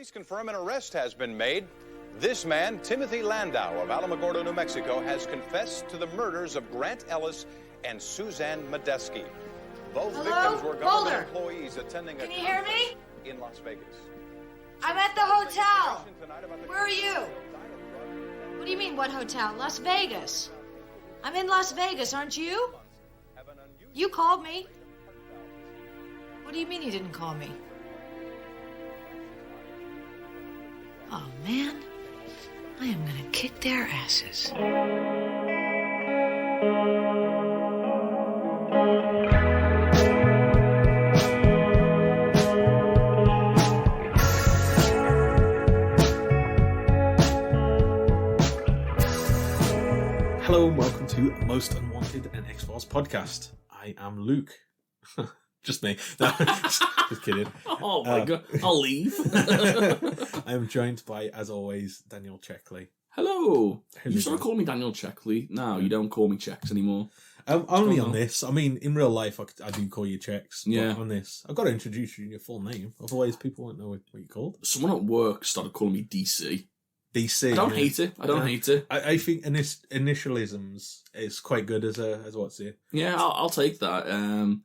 Police confirm an arrest has been made. This man, Timothy Landau of Alamogordo, New Mexico, has confessed to the murders of Grant Ellis and Suzanne Medeski. Both victims were government employees attending Can you hear me? in Las Vegas. I'm at the hotel. Where are you? What do you mean, what hotel? Las Vegas. I'm in Las Vegas, aren't you? You called me. What do you mean you didn't call me? Oh, man. I am gonna kick their asses. Hello and welcome to Most Unwanted and X-Files podcast. I am Luke. Just me. No, just kidding. Oh my god, I'll leave. I am joined by, as always, Daniel Checkley. Hello. Who's You it sort of going? call me Daniel Checkley. No, you don't call me Checks anymore. Only on this. I mean, in real life, I do call you Checks. Yeah. But on this, I've got to introduce you in your full name. Otherwise, people won't know what you're called. Someone at work started calling me DC. DC. I don't yeah. hate it. I don't hate it. I think initialisms is quite good as what's it? Yeah, I'll take that.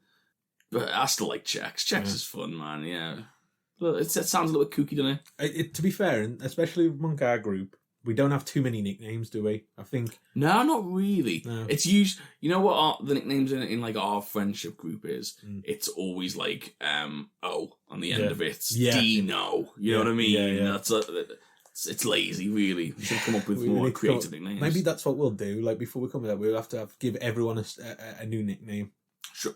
But I still like Checks. Checks is fun, man. Yeah. Look, it sounds a little bit kooky, doesn't it? To be fair, and especially among our group, we don't have too many nicknames, do we? I think. No, not really. No. It's usually, you know what the nicknames in like our friendship group is? Mm. It's always like O on the end Yeah. of it. Yeah. Dino. You know what I mean? Yeah, yeah. It's lazy, really. We should come up with We more need to creative come- nicknames. Maybe that's what we'll do. Like before we come with that, we'll have to give everyone a new nickname.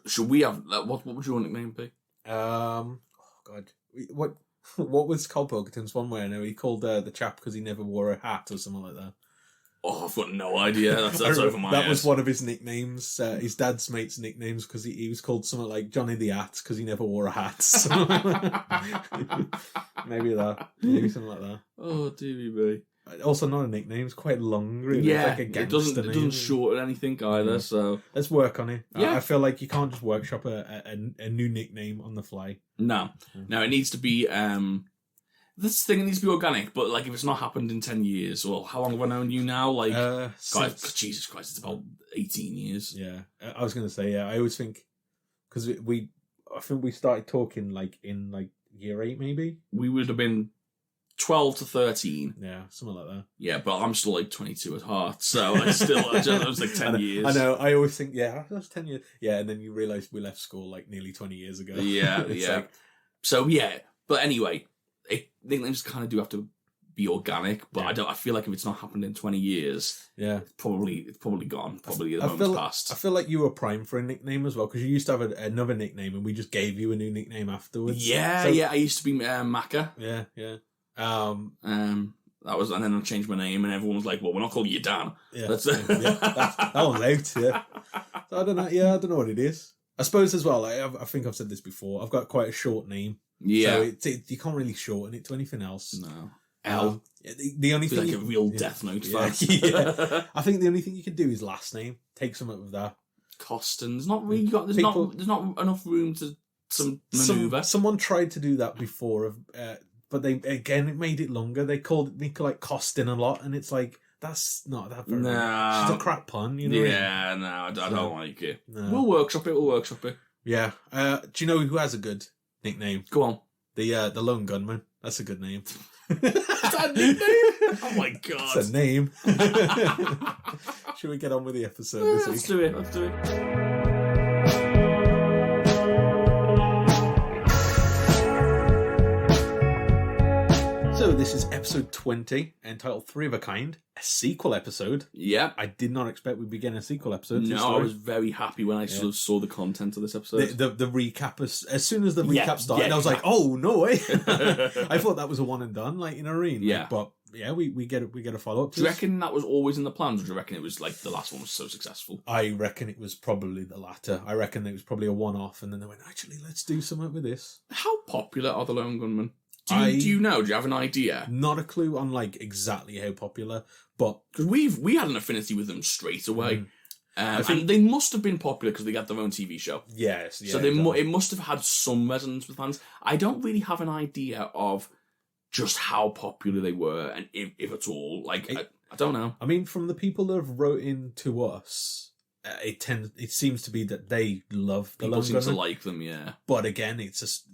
Should we have what would your nickname be? Oh God, what was Carl Pilkington's one where he called the chap because he never wore a hat or something like that. Oh, I've got no idea. That's over my head. That was one of his nicknames. His dad's mate's nicknames because he was called something like Johnny the Hat because he never wore a hat. Maybe something like that. Oh, dearie me. Also, not a nickname. It's quite long, really. Yeah, it's like a it gangster doesn't name. shorten anything either. Yeah. So Let's work on it. Yeah. I feel like you can't just workshop a new nickname on the fly. no, it needs to be. This thing needs to be organic. But like, if it's not happened in 10 years, well, how long have I known you now? Like, Jesus Christ, it's about 18 years. Yeah, I was going to say, yeah, I always think, because I think we started talking like in like year 8 maybe? We would have been 12 to 13. Yeah, something like that. Yeah, but I'm still like 22 at heart, so I was like 10 years. I know, I always think, yeah, that's 10 years. Yeah, and then you realise we left school like nearly 20 years ago. Yeah, It's yeah. like- So yeah, but anyway, nicknames kind of do have to be organic, but Yeah. I feel like if it's not happened in 20 years, yeah. it's probably gone. Probably the I moment's feel, past. I feel like you were prime for a nickname as well, because you used to have another nickname and we just gave you a new nickname afterwards. Yeah, So- yeah. I used to be Macca. Yeah, yeah. That was, and then I changed my name, and everyone was like, "Well, we're not calling you Dan." Yeah, That's that one's out. Yeah, so I don't know. Yeah, I don't know what it is. I suppose as well. I think I've said this before. I've got quite a short name. Yeah. So you can't really shorten it to anything else. No. L. The only Feel thing like a real Death Note yeah, fan. yeah. I think the only thing you can do is last name. Take something with that. Costin. There's not really got. There's not enough room to some maneuver. Someone tried to do that before, but it made it longer. They called it like Costin a lot, and it's like that's not that very. No. It's just a crap pun, you know. what I mean? Yeah, no, I don't like it. No. We'll workshop it. Yeah. Do you know who has a good nickname? Go on. The Lone Gunman. That's a good name. Is that a nickname? Oh my god. It's a name. Should we get on with the episode this Let's week? do it. So this is episode 20, entitled Three of a Kind, a sequel episode. Yeah. I did not expect we'd be getting a sequel episode. to this No, I story. was very happy when I sort of saw the content of this episode. The recap, as soon as the recap Yeah, started, yeah, I was like, oh, no way. I thought that was a one and done, like, in a ring. Yeah. Like, but yeah, we get a follow-up to Do you this. reckon that was always in the plans, or do you reckon it was like the last one was so successful? I reckon it was probably the latter. I reckon it was probably a one-off, and then they went, actually, let's do something with this. How popular are the Lone Gunmen? Do I- you know? Do you have an idea? Not a clue on, like, exactly how popular, but Because we had an affinity with them straight away. think- And they must have been popular because they got their own TV show. yes. Yeah, So exactly. it must have had some resonance with fans. I don't really have an idea of just how popular they were, and if at all. Like, I don't know. I mean, from the people that have wrote in to us, it seems to be that they love the People Lone seem to Gunman. like them, yeah. But again, it's just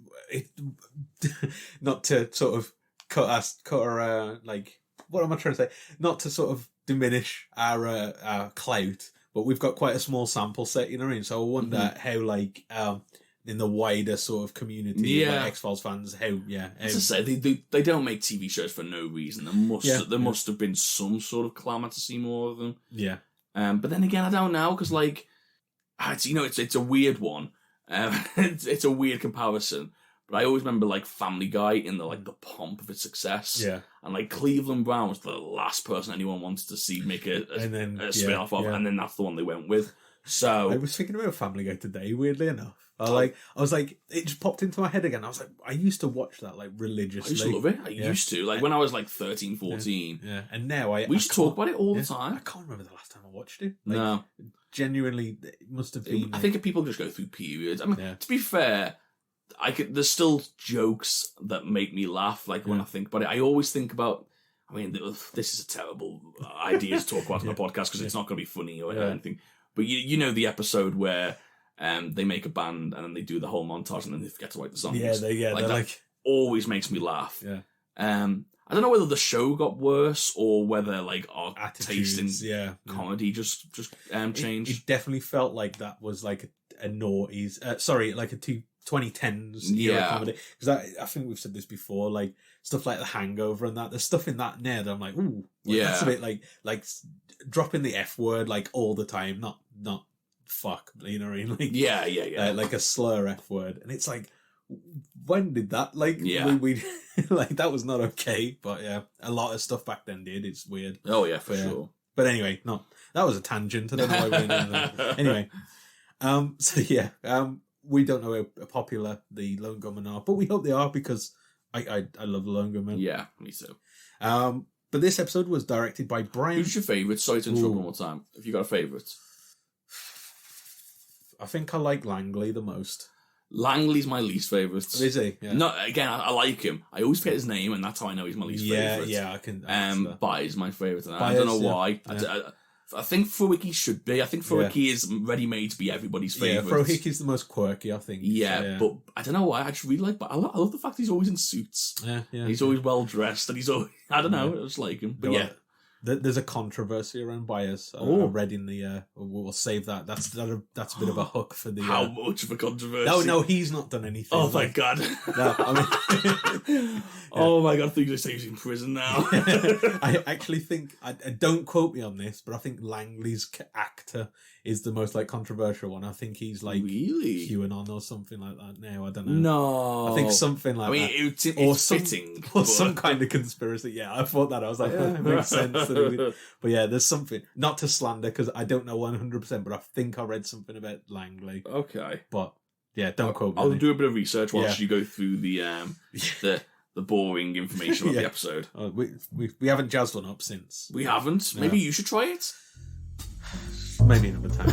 not to sort of cut our like, what am I trying to say? Not to sort of diminish our clout, but we've got quite a small sample set, you know what I mean? So I wonder how, like, in the wider sort of community, like X-Files fans, As I say, they don't make TV shows for no reason. There must have been some sort of clamour to see more of them. Yeah. But then again, I don't know, because, like, it's a weird one. It's a weird comparison. But I always remember, like, Family Guy in the pomp of its success. Yeah. And, like, Cleveland Brown was the last person anyone wanted to see make a spin-off of, and then that's the one they went with. So I was thinking about Family Guy today, weirdly enough. I was like, it just popped into my head again. I was like, I used to watch that, like, religiously. I used to love it. I used to. Like, when I was, like, 13, 14. Yeah. And now we used to talk about it all the time. I can't remember the last time I watched it. Like, no. Genuinely, it must have been... I think people just go through periods. I mean, to be fair, there's still jokes that make me laugh, like, when I think about it. I always think about... I mean, this is a terrible idea to talk about on a podcast, because it's not going to be funny or anything. But you know the episode where they make a band and then they do the whole montage and then they forget to write the songs. That always makes me laugh. Yeah. I don't know whether the show got worse or whether, like, our Attitudes, taste in comedy just changed. It definitely felt like that was like a noughties, like a 2010s era comedy. Because I think we've said this before, like stuff like The Hangover and that. There's stuff in that now that I'm like, ooh, that's a bit like dropping the F word like all the time, not fuck, you know what I mean? Like, like a slur F word, and it's like, when did that we like that was not okay, but a lot of stuff back then did. It's weird. Oh yeah, for sure. But anyway, that was a tangent. I don't know why we're in that. Anyway, we don't know how popular the Lone Gunmen are, but we hope they are, because I love the Lone Gunmen. Yeah, me too. But this episode was directed by Brian. Who's your favourite? Sorry to interrupt one more time. Have you got a favourite? I think I like Langley the most. Langley's my least favourite. Is he? Yeah. No, again, I like him. I always forget his name, and that's how I know he's my least favourite. Yeah, I can. Byers is my favourite, and I don't know why. Yeah. I think Frohicke should be. I think Frohicke is ready-made to be everybody's favourite. Yeah, Frohicke's the most quirky, I think. Yeah, but I don't know why. I just really like. But I love the fact he's always in suits. Yeah. He's always well dressed, and he's always. I don't know. I just like him. But there's a controversy around Byers. I read in the. We'll save that. That's a bit of a hook for the. How much of a controversy? No, he's not done anything. Oh, thank God. No, I mean, oh my God! I think he's in prison now. I actually think. I don't quote me on this, but I think Langley's actor is the most like controversial one. I think he's like really QAnon or something like that. No, I don't know. No, I think something like that. It's fitting, or some kind of conspiracy. Yeah, I thought that. I was like, it makes sense. But yeah, there's something. Not to slander, because I don't know 100%, but I think I read something about Langley. Okay, but yeah, don't quote me. I'll do a bit of research whilst you go through the boring information of the episode. Oh, we haven't jazzed one up since. We haven't. Maybe you should try it. Maybe another time.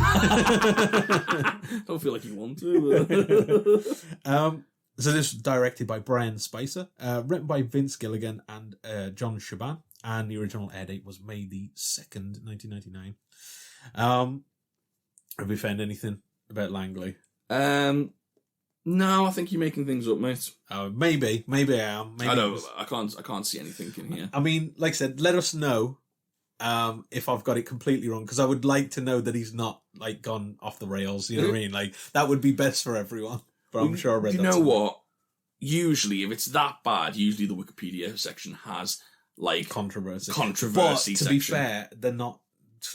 Don't feel like you want to. So this was directed by Brian Spicer, written by Vince Gilligan and John Shaban, and the original air date was May the 2nd, 1999. Have we found anything about Langley? No, I think you're making things up, mate. Maybe I am. Maybe I know. I can't see anything in here. I mean, like I said, let us know if I've got it completely wrong, because I would like to know that he's not like gone off the rails. You know what I mean? Like that would be best for everyone. But I'm sure I read that. You know what? Usually, if it's that bad, usually the Wikipedia section has like controversy. But to be fair, they're not.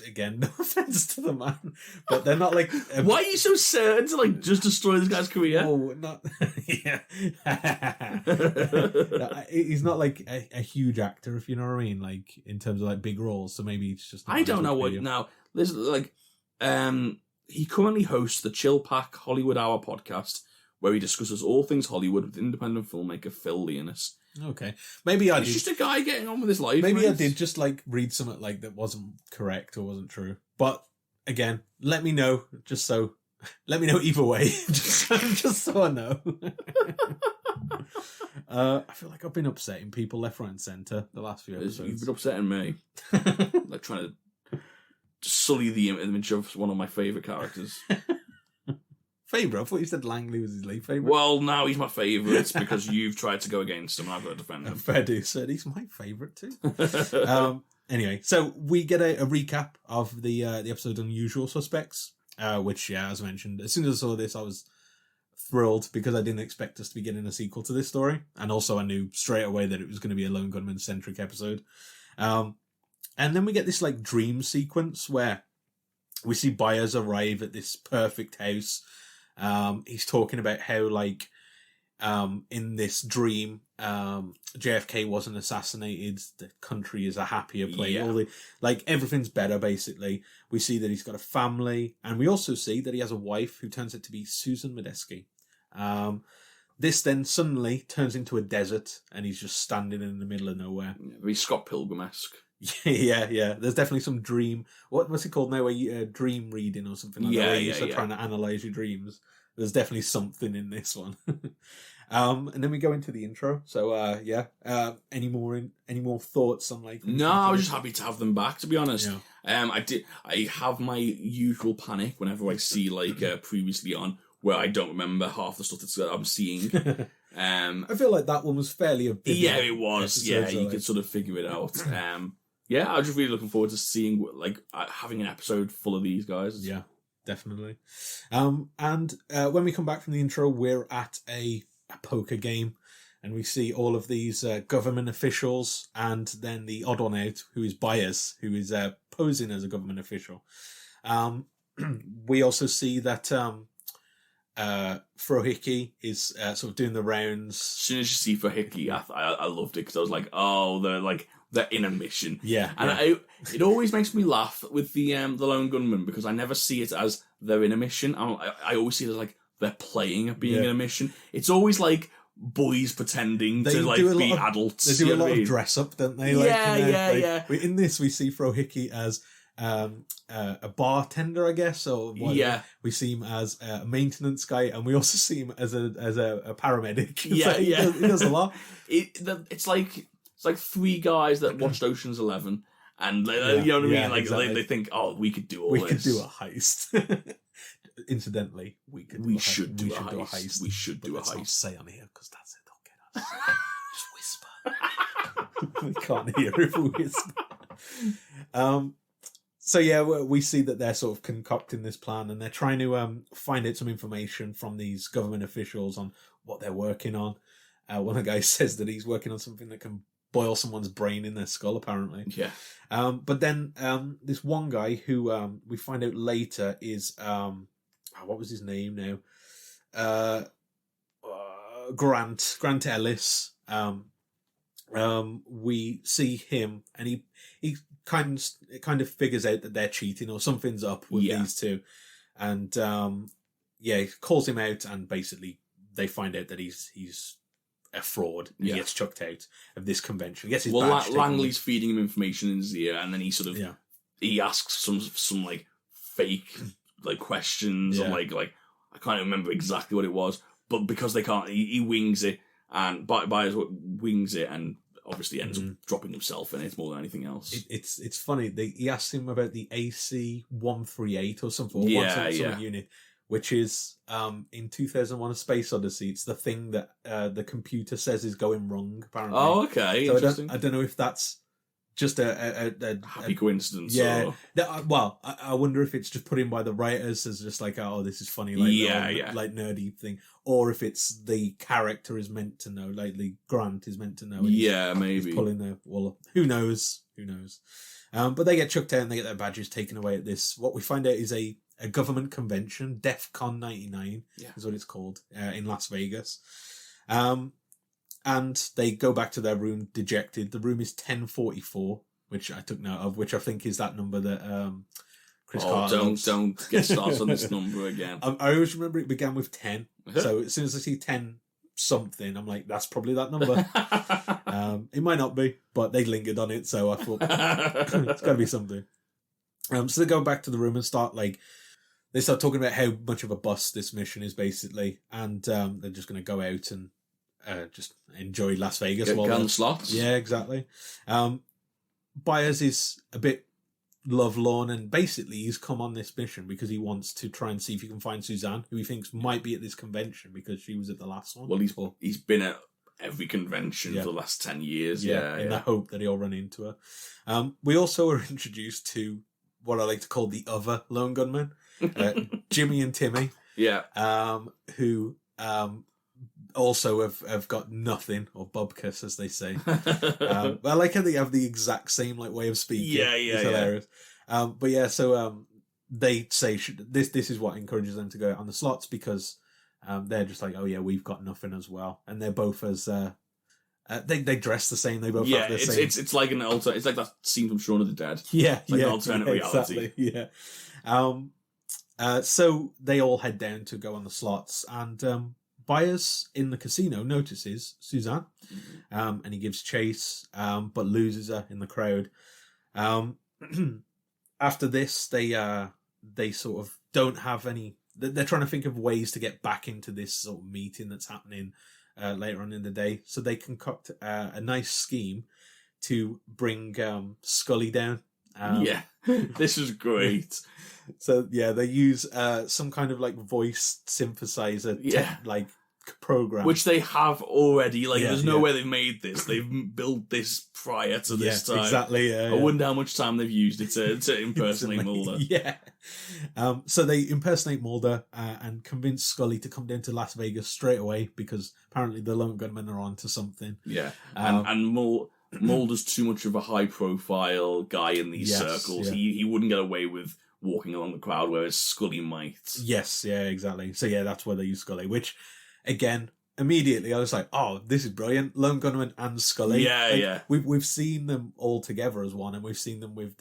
Again, no offense to the man, but they're not like. Why are you so certain to like just destroy this guy's career? Oh, not yeah. He's not like a huge actor, if you know what I mean. Like in terms of like big roles, so maybe it's just. I don't know what now. There's like, he currently hosts the Chill Pack Hollywood Hour podcast, where he discusses all things Hollywood with independent filmmaker Phil Leonis. Okay, maybe I did. He's just a guy getting on with his life. Maybe I did just like read something like that wasn't correct or wasn't true. But again, let me know. Let me know either way, just so I know. I feel like I've been upsetting people left, right, and centre the last few episodes. You've been upsetting me. Like trying to sully the image of one of my favourite characters. Favourite? I thought you said Langley was his least favourite. Well, now he's my favourite because you've tried to go against him and I've got to defend him. Fair do, sir. He's my favourite too. Anyway, so we get a recap of the episode Unusual Suspects, which, yeah, as I mentioned, as soon as I saw this, I was thrilled because I didn't expect us to be getting a sequel to this story. And also I knew straight away that it was going to be a Lone Gunman-centric episode. And then we get this, like, dream sequence where we see Byers arrive at this perfect house. He's talking about how, like, in this dream, JFK wasn't assassinated. The country is a happier place. Yeah. Everything's better, basically. We see that he's got a family, and we also see that he has a wife who turns out to be Susan Medeski. This then suddenly turns into a desert, and he's just standing in the middle of nowhere. Very Scott Pilgrim-esque. Yeah. There's definitely some dream. What's it called now? Where you dream reading or something like that. Where you're trying to analyze your dreams. There's definitely something in this one. And then we go into the intro. So any more thoughts on like? No, I was just happy to have them back. To be honest, yeah. I have my usual panic whenever I see previously on where I don't remember half the stuff that I'm seeing. I feel like that one was fairly a bit. Yeah, it was. Yeah, you could sort of figure it out. Yeah, I was just really looking forward to seeing having an episode full of these guys. Yeah, definitely. And when we come back from the intro, we're at a poker game, and we see all of these government officials, and then the odd one out, who is Byers, who is posing as a government official. We also see that Frohike is sort of doing the rounds. As soon as you see Frohike, I loved it because I was like, oh, they're in a mission. Yeah, and it always makes me laugh with the Lone Gunman because I never see it as they're in a mission. I always see it as like they're playing at being in a mission. It's always like boys pretending to be adults. They do a lot of dress up, don't they? Yeah. In this, we see Frohike as a bartender, I guess, or whatever. Yeah. We see him as a maintenance guy, and we also see him as a paramedic. Yeah, He does a lot. It's like three guys that watched Ocean's 11, and you know what I mean. Like exactly. They think, oh, we could do all this. We could do a heist. Incidentally, we should do a heist. We should do a let's heist. Not say on here because that's it. They'll get us. Just whisper. We can't hear if we whisper. So yeah, we see that they're sort of concocting this plan, and they're trying to find out some information from these government officials on what they're working on. One of the guys says that he's working on something that can boil someone's brain in their skull, apparently. Yeah. But then this one guy who we find out later is what was his name now? Grant Ellis. We see him, and he kind of figures out that they're cheating or something's up with these two, and he calls him out, and basically they find out that he's a fraud, and he gets chucked out of this convention. He gets his badge Langley's feeding him information in his ear, and then he sort of he asks some like fake like questions, and like I can't remember exactly what it was, but because they can't, he wings it, and Byers wings it, and obviously ends up dropping himself in it more than anything else. It's funny. He asked him about the AC-138 or something, some unit, which is in 2001: A Space Odyssey. It's the thing that the computer says is going wrong, apparently. Oh, okay, so interesting. I don't know if that's just a happy coincidence. Yeah. Well, I wonder if it's just put in by the writers as just like, oh, this is funny, like like nerdy thing, or if it's the character is meant to know, like the Grant is meant to know. Maybe he's pulling the well. Who knows? But they get chucked out and they get their badges taken away at this. What we find out is a government convention, DEF CON 99 is what it's called, in Las Vegas. And they go back to their room dejected. The room is 1044, which I took note of, which I think is that number that Chris Carter don't get started on this number again. I always remember it began with 10. So as soon as I see 10 something, I'm like, that's probably that number. It might not be, but they lingered on it, so I thought it's got to be something. So they go back to the room and they start talking about how much of a bust this mission is, basically, and they're just going to go out and just enjoy Las Vegas. Get gun slots. Yeah, exactly. Byers is a bit lovelorn, and basically he's come on this mission because he wants to try and see if he can find Suzanne, who he thinks might be at this convention because she was at the last one. Well, he's been at every convention for the last 10 years. In the hope that he'll run into her. We also were introduced to what I like to call the other lone gunmen, Jimmy and Timmy. Yeah. Who also have got nothing, or bubkus as they say. I like how they have the exact same way of speaking. It's hilarious. But yeah, so they say this is what encourages them to go out on the slots, because they're just like, oh yeah, we've got nothing as well, and they're both as they dress the same. They both have the same. It's like it's like that scene from Shaun of the Dead. Yeah, it's like an alternate reality. Exactly. Yeah. So they all head down to go on the slots, and Byers in the casino notices Suzanne, and he gives chase, but loses her in the crowd. After this, they sort of don't have any. They're trying to think of ways to get back into this sort of meeting that's happening later on in the day. So they concoct a nice scheme to bring Scully down. This is great. So yeah, they use some kind of voice synthesizer program, which they have already. There's no way they've made this. They've built this prior to this time. Exactly. I wonder how much time they've used it to impersonate Mulder. Yeah. So they impersonate Mulder and convince Scully to come down to Las Vegas straight away, because apparently the lone gunmen are on to something. Yeah. And Mulder's too much of a high profile guy in these circles. Yeah. He wouldn't get away with walking along the crowd, whereas Scully might. Yes, yeah, exactly. So yeah, that's where they use Scully, which again, immediately I was like, oh, this is brilliant. Lone gunman and Scully. Yeah. We've seen them all together as one, and we've seen them with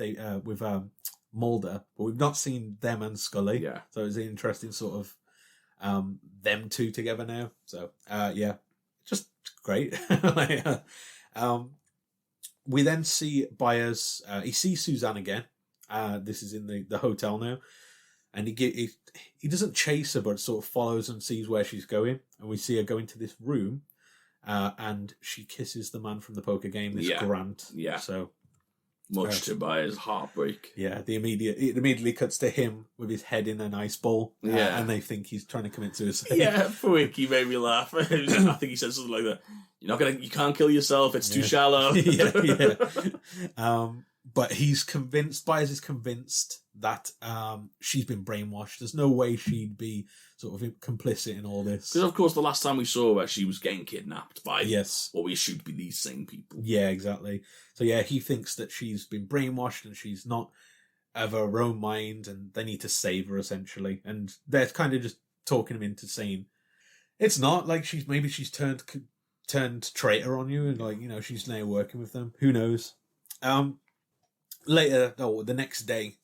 Mulder, but we've not seen them and Scully. Yeah. So it's an interesting sort of them two together now. So just great. We then see Byers. He sees Suzanne again. This is in the hotel now, and he doesn't chase her, but sort of follows and sees where she's going. And we see her go into this room, and she kisses the man from the poker game, this Grant. Yeah. So much to Byers' heartbreak. Yeah. It immediately cuts to him with his head in an ice ball. And they think he's trying to commit suicide. Yeah, Freaky made me laugh. I think he said something like that. You can't kill yourself. It's too shallow. Yeah. But Byers is convinced that she's been brainwashed. There's no way she'd be sort of complicit in all this. Because, of course, the last time we saw her, she was getting kidnapped by what we assume to be these same people. Yeah, exactly. So, yeah, he thinks that she's been brainwashed and she's not of her own mind, and they need to save her, essentially. And they're kind of just talking him into saying, it's not like she's turned traitor on you, and, she's now working with them. Who knows? Later, the next day,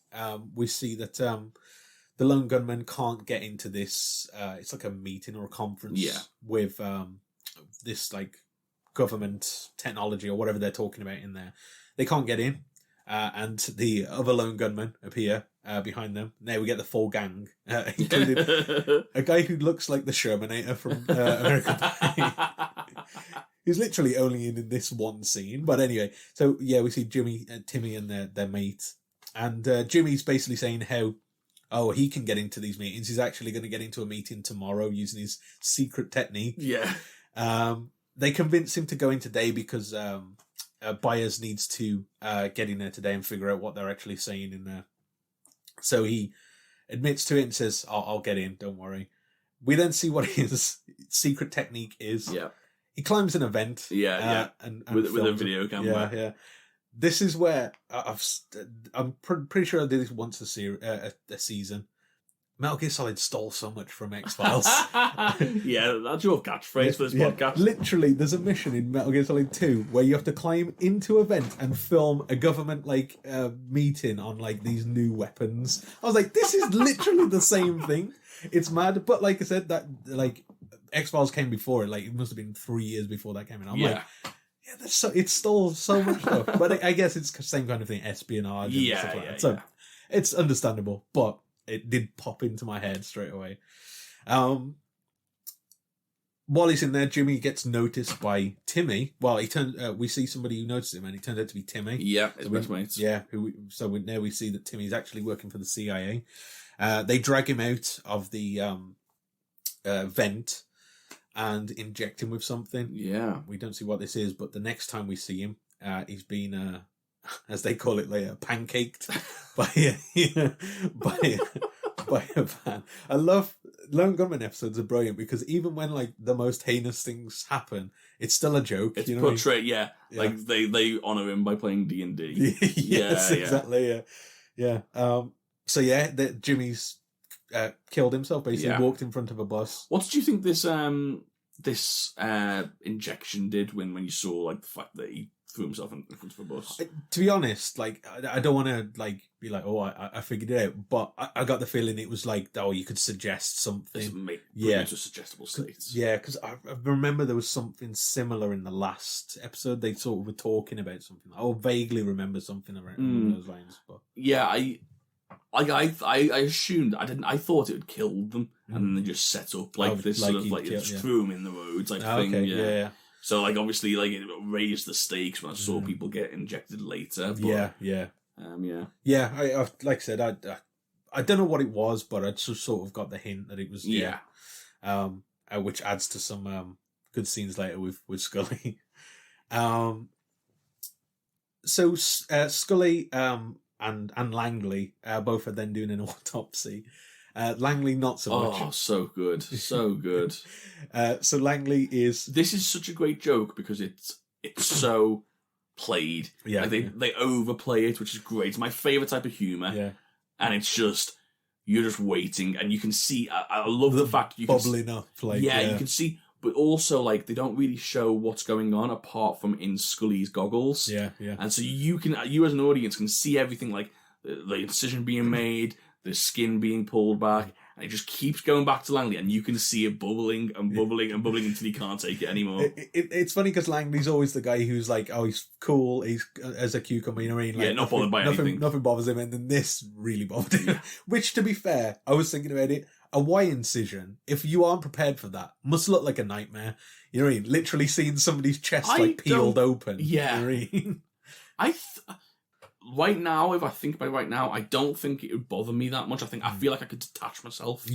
we see that the lone gunmen can't get into this. It's like a meeting or a conference with this government technology or whatever they're talking about in there. They can't get in, and the other lone gunmen appear behind them. Now we get the full gang, including a guy who looks like the Shermanator from American Pie. He's literally only in this one scene. But anyway, so yeah, we see Jimmy and Timmy and their mate. And Jimmy's basically saying how, he can get into these meetings. He's actually going to get into a meeting tomorrow using his secret technique. Yeah. They convince him to go in today because Byers needs to get in there today and figure out what they're actually saying in there. So he admits to it and says, I'll get in, don't worry. We then see what his secret technique is. Yeah. He climbs an event. And with a video camera. Yeah. This is where I'm pretty sure I did this once a season. Metal Gear Solid stole so much from X-Files. Yeah, that's your catchphrase for this podcast. Literally, there's a mission in Metal Gear Solid 2 where you have to climb into a vent and film a government meeting on these new weapons. I was like, this is literally the same thing. It's mad, but like I said, that X-Files came before it. It must have been 3 years before that came in. I'm like, it stole so much stuff. But I guess it's the same kind of thing, espionage and stuff like that. So it's understandable, but it did pop into my head straight away. while he's in there, Jimmy gets noticed by Timmy. Well, we see somebody who noticed him, and he turns out to be Timmy. Yeah, his best mates. Yeah, now we see that Timmy's actually working for the CIA. They drag him out of the vent and inject him with something. Yeah. We don't see what this is, but the next time we see him, he's been, as they call it later, pancaked by a van. I love Lone Gunman episodes are brilliant because even when like the most heinous things happen, it's still a joke. It's portrayed, yeah. Like they honor him by playing D&D. Yes, exactly. Yeah. So yeah, Jimmy's killed himself. Basically, walked in front of a bus. What did you think this injection did when you saw like the fact that he threw himself in front of a bus? To be honest, like I don't want to like be like, oh, I figured it out, but I got the feeling it was like, oh, you could suggest something. Make into a suggestible state. Yeah, because I remember there was something similar in the last episode. They sort of were talking about something. I vaguely remember something around those lines. But yeah, I assumed I thought it would kill them, and then they just set up this sort of like just threw them in the roads thing. Okay, yeah. So like obviously like it raised the stakes when I saw people get injected later. But, yeah. I like I said, I don't know what it was, but I just sort of got the hint that it was which adds to some good scenes later with Scully. So Scully and Langley both are then doing an autopsy. Langley not so much. Oh, so good. So good. So Langley is... This is such a great joke because it's so played. Yeah. Like they overplay it, which is great. It's my favourite type of humour. Yeah. And it's just... You're just waiting and you can see... I love the fact you bubbling can... up. Like, you can see... But also, like, they don't really show what's going on apart from in Scully's goggles. Yeah. And so you as an audience can see everything, like the incision being made, the skin being pulled back, and it just keeps going back to Langley, and you can see it bubbling and bubbling and bubbling until he can't take it anymore. It's funny because Langley's always the guy who's like, oh, he's cool, he's as a cucumber, you know what I mean? Like, not bothered by anything. Nothing bothers him, and then this really bothered him. Which, to be fair, I was thinking about it, a Y incision, if you aren't prepared for that, must look like a nightmare. You know what I mean? Literally seeing somebody's chest peeled open. Yeah. You know what I mean? Right now, if I think about it right now, I don't think it would bother me that much. I feel like I could detach myself.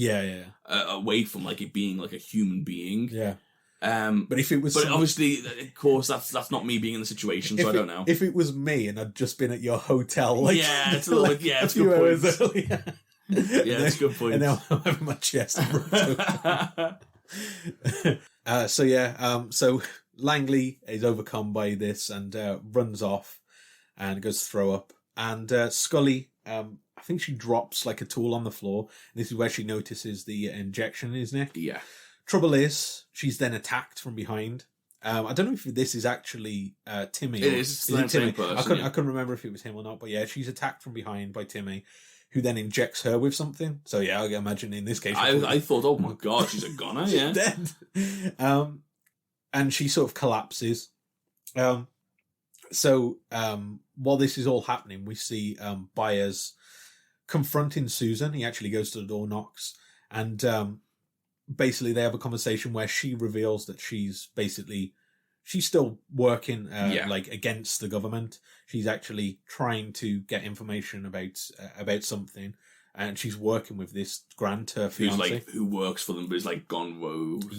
Away from like it being like a human being. Yeah. But if it was, obviously, of course, that's not me being in the situation, so I don't know. If it was me and I'd just been at your hotel, it's a little bit, a few hours earlier. That's a good point. And now I'm having my chest broken. So Langley is overcome by this and runs off and goes to throw up. And Scully, I think she drops like a tool on the floor. This is where she notices the injection in his neck. Yeah. Trouble is, she's then attacked from behind. I don't know if this is actually Timmy. It is. It's the same person. I couldn't remember if it was him or not, but yeah, she's attacked from behind by Timmy, who then injects her with something. So yeah, I imagine in this case... I thought, oh my god, she's a goner, yeah. She's dead. And she sort of collapses. So while this is all happening, we see Byers confronting Susan. He actually goes to the door, knocks, and basically they have a conversation where she reveals that she's still working like against the government. She's actually trying to get information about something, and she's working with this Grant, her fiance, who works for them but is like gone rogue.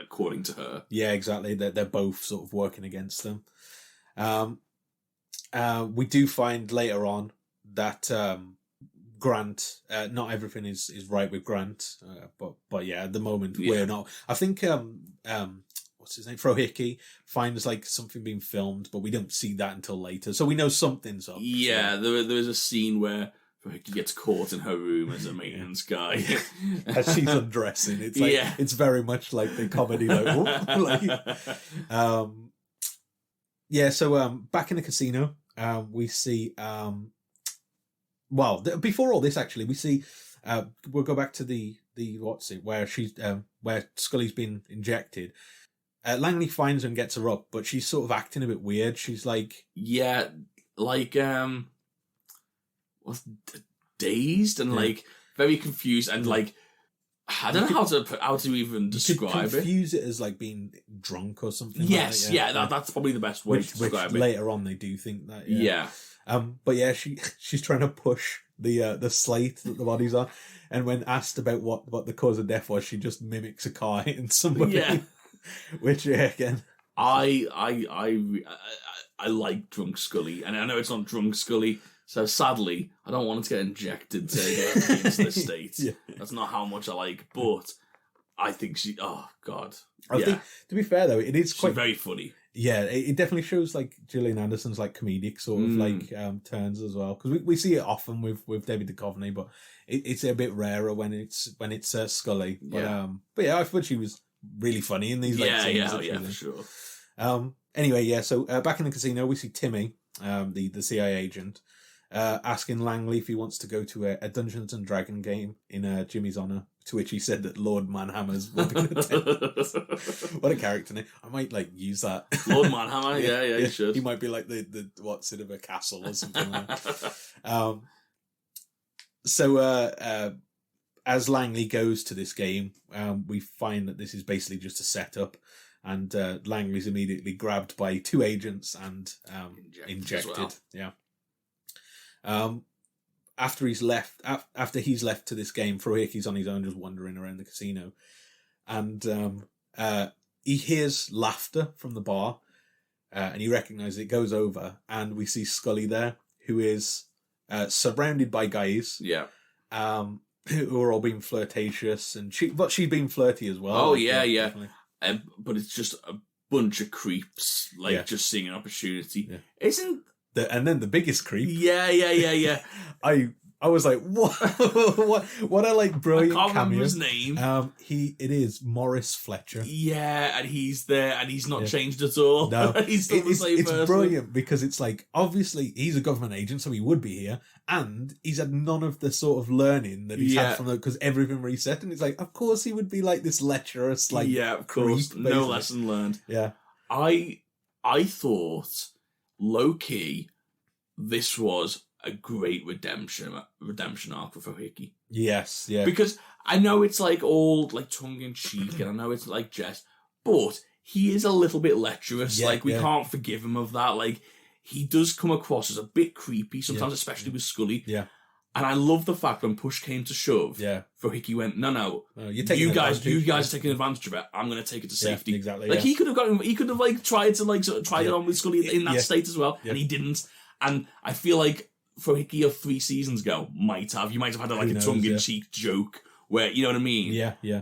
According to her. Yeah, exactly. They're both sort of working against them. We do find later on that Grant, not everything is right with Grant, but yeah, at the moment we're not. I think what's his name? Frohickey finds like something being filmed, but we don't see that until later. So we know something's up. Yeah, there is a scene where Frohickey gets caught in her room as a maintenance guy. As she's undressing. It's like it's very much like the comedy so back in the casino, we see before all this actually, we see we'll go back to the where she's where Scully's been injected. Langley finds her and gets her up, but she's sort of acting a bit weird. She's like... Yeah, like, dazed and, like, very confused and, like, I don't know how to even describe it. Confuse it as like being drunk or something. Yes, like that, that's probably the best way to describe it. Later on, they do think that. Yeah. But yeah, she's trying to push the slate that the body's on, and when asked about what the cause of death was, she just mimics a car hitting somebody. Yeah. Which again, I like drunk Scully, and I know it's not drunk Scully. So sadly, I don't want it to get injected to get into the States. That's not how much I like, but I think she. Oh God! I think, to be fair though, she's quite very funny. Yeah, it definitely shows like Gillian Anderson's like comedic sort of like turns as well, because we see it often with David Duchovny, but it's a bit rarer when it's Scully. But yeah, I thought she was really funny in these scenes. For sure. Anyway, so back in the casino, we see Timmy, the CIA agent. Asking Langley if he wants to go to a Dungeons and Dragon game in Jimmy's honour, to which he said that Lord Manhammer's will be in attendance. What a character name. I might like use that. Lord Manhammer, yeah, you should. He might be like the what's it of a castle or something like that. So as Langley goes to this game, we find that this is basically just a setup, and Langley's immediately grabbed by two agents and injected. Well. Yeah. After he's left to this game, Frohicke's on his own, just wandering around the casino, and he hears laughter from the bar, and he recognises it. Goes over, and we see Scully there, who is surrounded by guys, who are all being flirtatious, and she's being flirty as well. Oh yeah. But it's just a bunch of creeps, just seeing an opportunity. Yeah. Isn't. And then the biggest creep. Yeah. I was like, what a like brilliant I can't cameo. remember his name. It is Morris Fletcher. Yeah, and he's there, and he's not changed at all. No, he's still the same person. It's brilliant because it's like, obviously he's a government agent, so he would be here, and he's had none of the sort of learning that he's had from because everything reset, and it's like, of course he would be like this lecherous, like of course, creep, no lesson learned. Yeah, I thought. Low key, this was a great redemption arc for Frohicke. Yes, yeah. Because I know it's like all like tongue in cheek, and I know it's like jest, but he is a little bit lecherous. Like we can't forgive him of that. Like he does come across as a bit creepy sometimes, especially with Scully. Yeah. And I love the fact when push came to shove, Frohicke went, no, you guys are taking advantage of it. I'm going to take it to safety. Exactly. Like he could have like tried to like sort of try it on with Scully in that state as well, and he didn't. And I feel like Frohicke of 3 seasons ago you might have had like a tongue in cheek joke where you know what I mean. Yeah.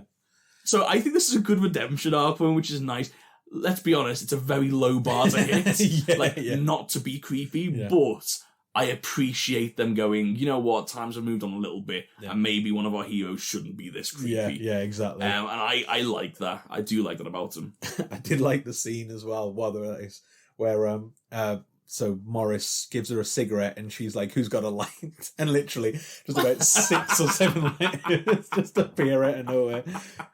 So I think this is a good redemption arc one, which is nice. Let's be honest, it's a very low bar to hit, not to be creepy, but. I appreciate them going, you know what, times have moved on a little bit, and maybe one of our heroes shouldn't be this creepy. Yeah, exactly. And I like that. I do like that about him. I did like the scene as well, where so Morris gives her a cigarette, and she's like, who's got a light? And literally, just about 6 or 7 lighters just appear out of nowhere.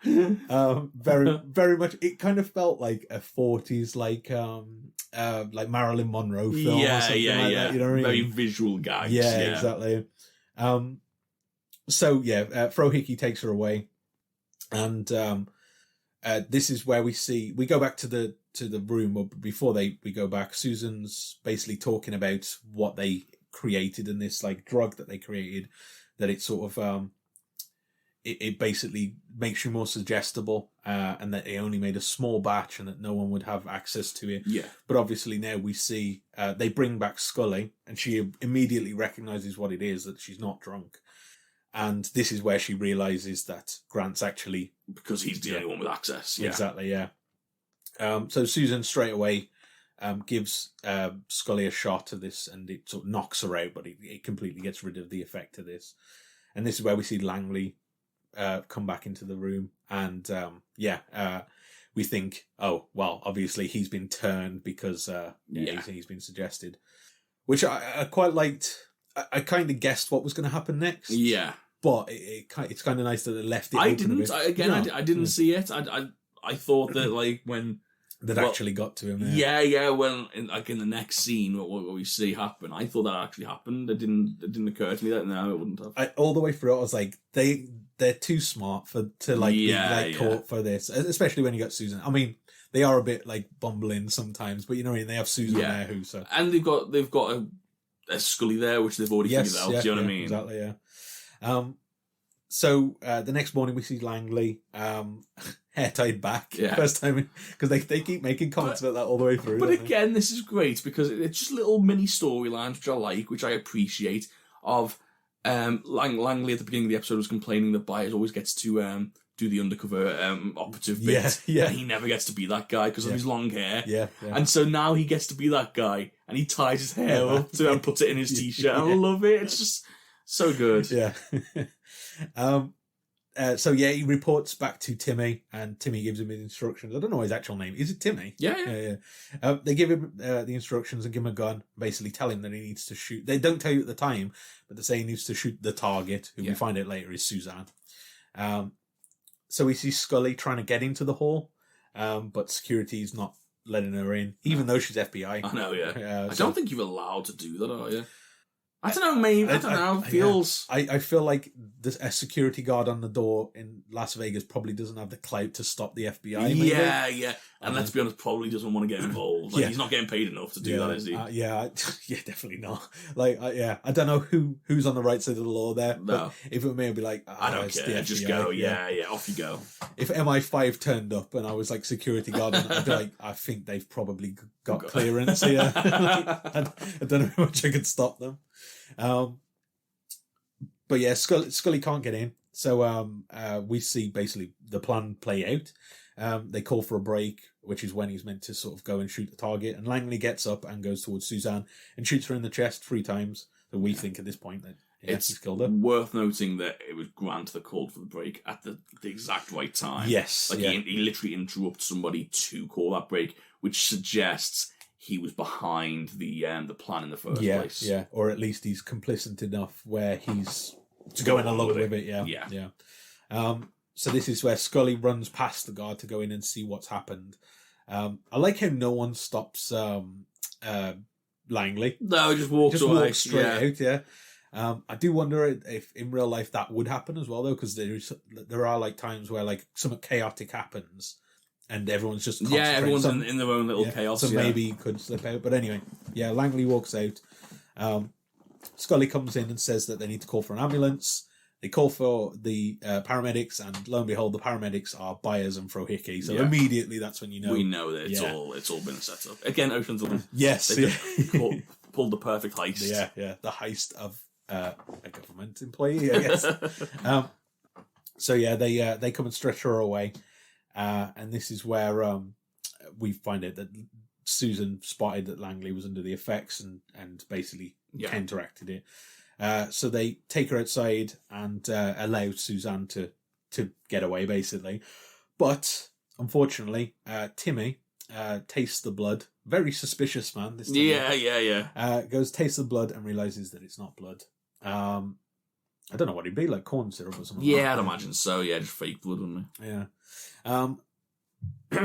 Very, very much, it kind of felt like a 40s, like Marilyn Monroe film or something like that, you know what I mean? Very visual gags. Yeah, exactly. Frohicke takes her away, and this is where we go back to the room, or before we go back, Susan's basically talking about what they created and this like drug that they created, that it sort of it basically makes you more suggestible, and that they only made a small batch and that no one would have access to it. Yeah. But obviously now we see they bring back Scully, and she immediately recognizes what it is, that she's not drunk. And this is where she realizes that Grant's actually... Because he's the only one with access. Yeah. Exactly, yeah. So Susan straight away gives Scully a shot of this, and it sort of knocks her out, but it completely gets rid of the effect of this. And this is where we see Langley come back into the room, and we think, oh well, obviously he's been turned because he's been suggested, which I quite liked. I kind of guessed what was going to happen next, but it's kind of nice that they left it. I didn't see it. I thought that like when that actually got to him. Well, in the next scene, what we see happen, I thought that actually happened. It didn't occur to me that no, it wouldn't have. All the way through, I was like, they they're too smart to like be like caught for this, especially when you got Susan. I mean, they are a bit like bumbling sometimes, but you know what I mean. They have Susan there who and they've got a Scully there, which they've already figured out. Do you know what I mean? Exactly. Yeah. So the next morning we see Langley hair tied back. First time because they keep making comments about that all the way through. But again, this is great because it's just little mini storylines which I like, which I appreciate. Of Langley at the beginning of the episode was complaining that Byers always gets to do the undercover operative bit. And he never gets to be that guy because of his long hair. And so now he gets to be that guy, and he ties his hair up and puts it in his t-shirt. I love it. It's just so good. Yeah. So he reports back to Timmy, and Timmy gives him his instructions. I don't know his actual name. Is it Timmy? Yeah. They give him the instructions and give him a gun. Basically, tell him that he needs to shoot. They don't tell you at the time, but they say he needs to shoot the target, who we find out later is Suzanne. So we see Scully trying to get into the hall, but security's not letting her in, even though she's FBI. I know, I don't think you're allowed to do that, are you? I don't know, maybe. I don't know. Feels. I feel like a security guard on the door in Las Vegas probably doesn't have the clout to stop the FBI. Maybe. Yeah. And let's be honest, probably doesn't want to get involved. Like, he's not getting paid enough to do that, is he? Definitely not. Like, I don't know who's on the right side of the law there. No. But if it were me, I'd be like, I don't care. Just go. Yeah. Off you go. If MI5 turned up and I was like security guard, I'd be like, I think they've probably got clearance here. I don't know how much I could stop them. But yeah, Scully can't get in, so we see basically the plan play out. They call for a break, which is when he's meant to sort of go and shoot the target, and Langley gets up and goes towards Suzanne and shoots her in the chest 3 times. So we think at this point that he's killed her. Worth noting that it was Grant that called for the break at the exact right time. Yes, he literally interrupts somebody to call that break, which suggests he was behind the plan in the first place. Yeah, or at least he's complicit enough where he's going along with it. Yeah. So this is where Scully runs past the guard to go in and see what's happened. I like how no one stops Langley. No, just walks away. Walks straight out. I do wonder if in real life that would happen as well, though, because there are like times where like something chaotic happens. And everyone's just everyone's in their own little chaos. So maybe he could slip out. But anyway, Langley walks out. Scully comes in and says that they need to call for an ambulance. They call for the paramedics, and lo and behold, the paramedics are Byers and Frohicke. So immediately, that's when you know we know that it's all been set up again. Ocean's 11. Yes, pulled the perfect heist. Yeah, the heist of a government employee, I guess. They come and stretch her away. And this is where we find out that Susan spotted that Langley was under the effects and basically counteracted it. So they take her outside and allow Suzanne to get away, basically. But unfortunately, Timmy tastes the blood. Very suspicious man. This Timmy. Yeah. Goes, tastes the blood and realizes that it's not blood. I don't know what it'd be, like corn syrup or something. Yeah, I'd imagine so. Yeah, just fake blood, wouldn't it? Yeah.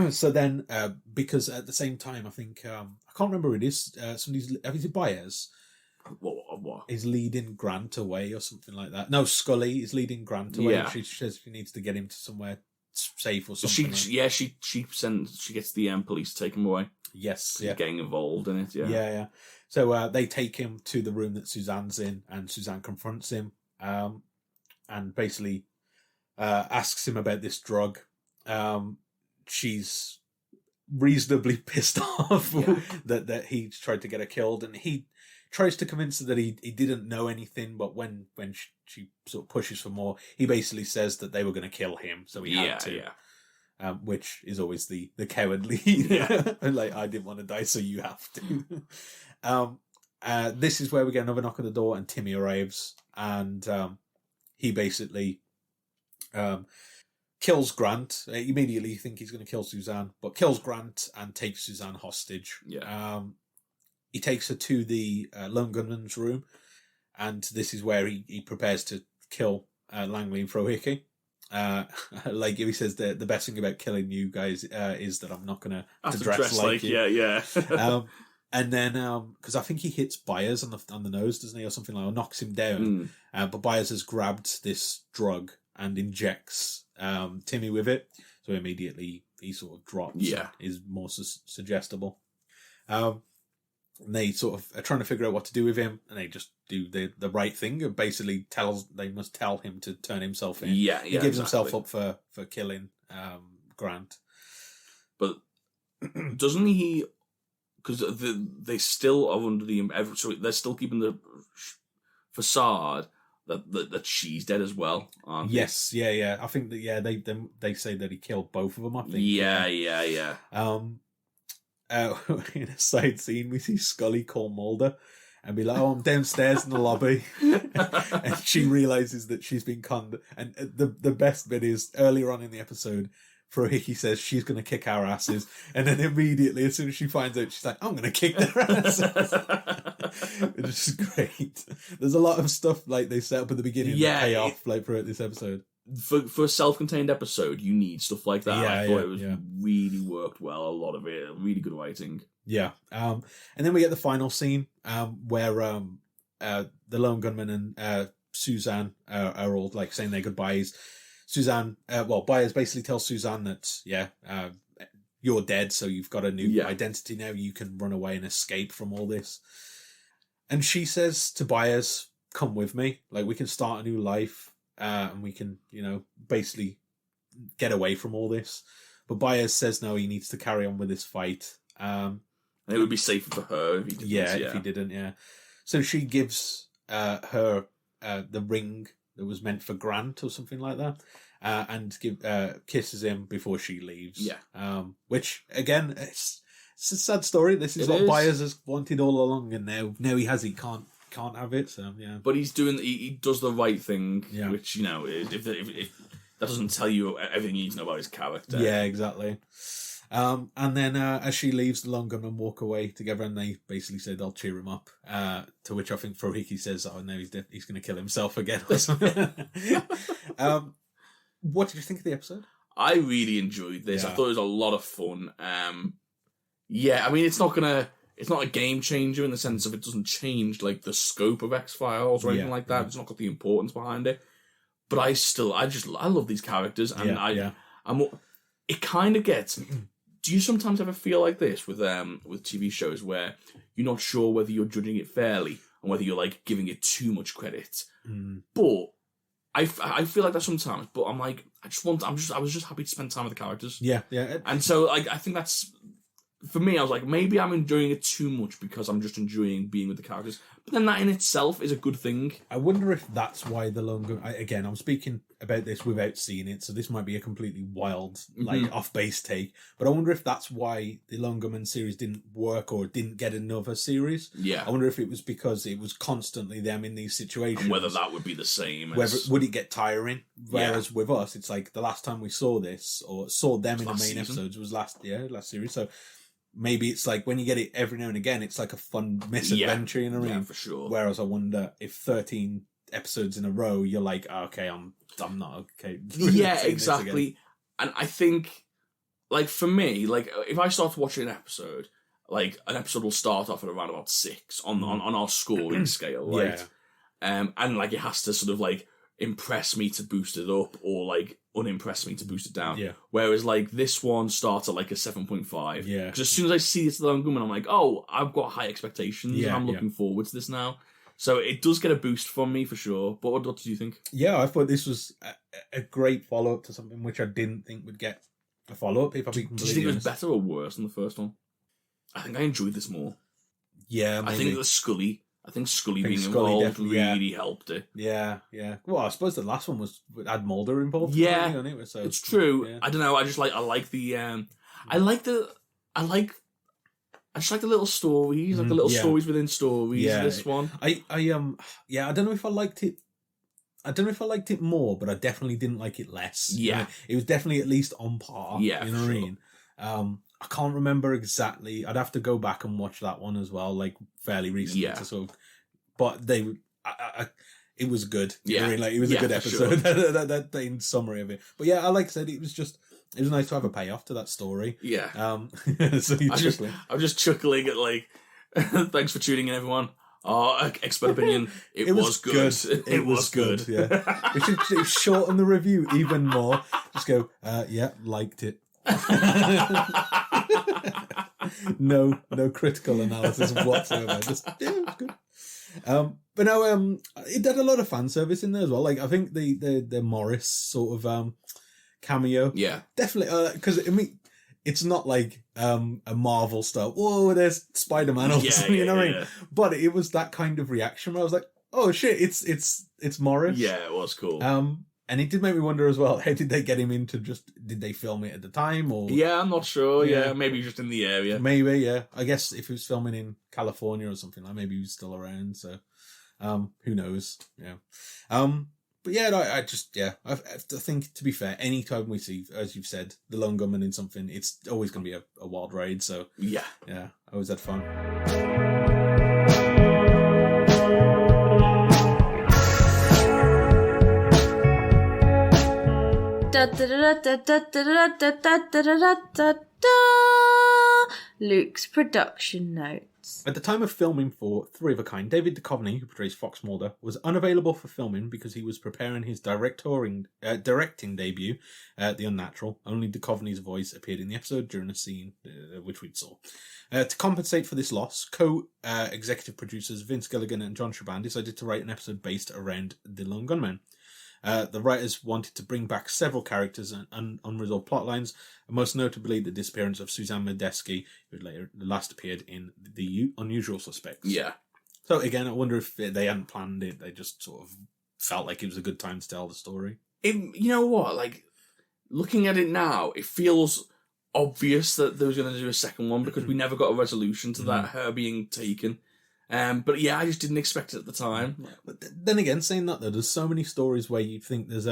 So then, because at the same time, I think I can't remember who it is. Somebody's, I think it's Byers. What? Is leading Grant away or something like that. No, Scully is leading Grant away. Yeah. She says she needs to get him to somewhere safe or something. She gets the police to take him away. Yes, She's getting involved in it. Yeah. So they take him to the room that Suzanne's in, and Suzanne confronts him, and basically asks him about this drug. She's reasonably pissed off that he tried to get her killed, and he tries to convince her that he didn't know anything, but when she sort of pushes for more, he basically says that they were going to kill him, so he had to. Which is always the cowardly, and like, I didn't want to die, so you have to. This is where we get another knock on the door, and Timmy arrives, and he basically kills Grant. Immediately you think he's going to kill Suzanne, but kills Grant and takes Suzanne hostage. He takes her to the lone gunman's room, and this is where he prepares to kill Langley and Frohicke. Like he says, the best thing about killing you guys is that I'm not going to dress like you. And then, because I think he hits Byers on the nose, doesn't he, or something like that, or knocks him down. But Byers has grabbed this drug and injects Timmy with it. So immediately he sort of drops. Yeah. Is more suggestible. And they sort of are trying to figure out what to do with him, and they just do the right thing. And basically they must tell him to turn himself in. Yeah, he gives himself up for killing Grant. But doesn't he? Because they still are under the so they're still keeping the facade that she's dead as well, aren't they? Yes, yeah. I think that they say that he killed both of them. I think. Yeah. In a side scene, we see Scully call Mulder and be like, "Oh, I'm downstairs in the lobby," and she realizes that she's been conned. And the best bit is earlier on in the episode, Frohiki says she's going to kick our asses, and then immediately, as soon as she finds out, she's like, "I'm going to kick their asses." It's just great. There's a lot of stuff like they set up at the beginning that pay off like throughout this episode. For a self-contained episode, you need stuff like that. Yeah, I thought it was really worked well. A lot of it, really good writing. Yeah, and then we get the final scene where the lone gunman and Suzanne are all like saying their goodbyes. Suzanne, Byers basically tells Suzanne that you're dead, so you've got a new identity now. You can run away and escape from all this. And she says to Byers, "Come with me. Like, we can start a new life, and we can, basically get away from all this." But Byers says no, he needs to carry on with this fight. And it would be safer for her if he didn't. If he didn't, So she gives her the ring that was meant for Grant or something like that, and kisses him before she leaves. Yeah. Which, again, it's a sad story. This is what Byers has wanted all along, and now he has it. Can't have it. So yeah. But he does the right thing, which if that doesn't tell you everything you need to know about his character. Yeah, exactly. And then as she leaves, the lone gunmen walk away together, and they basically say they'll cheer him up. To which I think Frohiki says, "Oh no, he's going to kill himself again." Or something. What did you think of the episode? I really enjoyed this. I thought it was a lot of fun. I mean, it's not a game changer in the sense of it doesn't change like the scope of X-Files or anything like that. It's not got the importance behind it. But I love these characters, and it kind of gets. Do you sometimes ever feel like this with TV shows where you're not sure whether you're judging it fairly and whether you're like giving it too much credit? But I feel like that sometimes. But I'm like, I was just happy to spend time with the characters. Yeah. And so I think that's. For me, I was like, maybe I'm enjoying it too much because I'm just enjoying being with the characters. But then that in itself is a good thing. I wonder if that's why the lone gunman... Again, I'm speaking about this without seeing it, so this might be a completely wild, off-base take. But I wonder if that's why the Lone Gunman series didn't work or didn't get another series. Yeah. I wonder if it was because it was constantly them in these situations. And whether that would be the same. Would it get tiring? Whereas with us, it's like the last time we saw this, or saw them in the main episodes, was last series. So... maybe it's like when you get it every now and again, it's like a fun misadventure, you know what I mean? For sure. Whereas I wonder if 13 episodes in a row, you're like, okay, I'm not okay. Yeah, exactly. And I think, like, for me, like, if I start watching an episode, like, an episode will start off at around about 6 on our scoring scale, right? Yeah. And, like, it has to sort of, like, impress me to boost it up or, like, unimpress me to boost it down. Yeah. Whereas, like, this one starts at, like, a 7.5. Yeah. Because as soon as I see it's the Lone Gunman, I'm like, oh, I've got high expectations. Yeah, I'm looking forward to this now. So it does get a boost from me, for sure. But what did you think? Yeah, I thought this was a great follow-up to something which I didn't think would get a follow-up, if I be completely honest. Do you think it was better or worse than the first one? I think I enjoyed this more. Yeah, maybe. I think Scully being involved really helped it. Yeah. Well, I suppose the last one had Mulder involved. Yeah, so it's true. Yeah. I don't know. I just like the little stories, like the little stories within stories. Yeah. This one, I don't know if I liked it. I don't know if I liked it more, but I definitely didn't like it less. Yeah, it was definitely at least on par. Yeah, you know what I mean. I can't remember exactly. I'd have to go back and watch that one as well, like fairly recently. Yeah. But it was good. You know what I mean? Like, it was a good episode. Sure. that in summary of it. But yeah, like I said, it was nice to have a payoff to that story. Yeah. So I'm just chuckling at like, thanks for tuning in, everyone. Expert opinion. It was good. It was good. Yeah, we should shorten the review even more. Just go. Yeah, liked it. No critical analysis whatsoever. Just it was good. But no, it did a lot of fan service in there as well. Like I think the Morris sort of cameo, definitely, because I mean it's not like a Marvel stuff. Whoa, there's Spider-Man or something, you know what I mean? But it was that kind of reaction where I was like, oh shit, it's Morris. Yeah, it was cool. And it did make me wonder as well, how did they get him into did they film it at the time? Or yeah, I'm not sure. Yeah, maybe just in the area. Maybe, yeah. I guess if he was filming in California or something, like maybe he was still around. So, who knows? Yeah. But yeah, I just, I think, to be fair, any time we see, as you've said, the Lone Gunman in something, it's always going to be a wild ride. So, yeah, I always had fun. Luke's production notes. At the time of filming for Three of a Kind, David Duchovny, who portrays Fox Mulder, was unavailable for filming because he was preparing his directing debut, The Unnatural. Only Duchovny's voice appeared in the episode during a scene which we saw. To compensate for this loss, co-executive producers Vince Gilligan and John Shaban decided to write an episode based around the Lone Gunman. The writers wanted to bring back several characters and unresolved plot lines, most notably the disappearance of Suzanne Medeski, who last appeared in The Unusual Suspects. Yeah. So again, I wonder if they hadn't planned it, they just sort of felt like it was a good time to tell the story. You know what, like, looking at it now, it feels obvious that they were going to do a second one because we never got a resolution to that, her being taken. But yeah, I just didn't expect it at the time. But then again, saying that though, there's so many stories where you think there's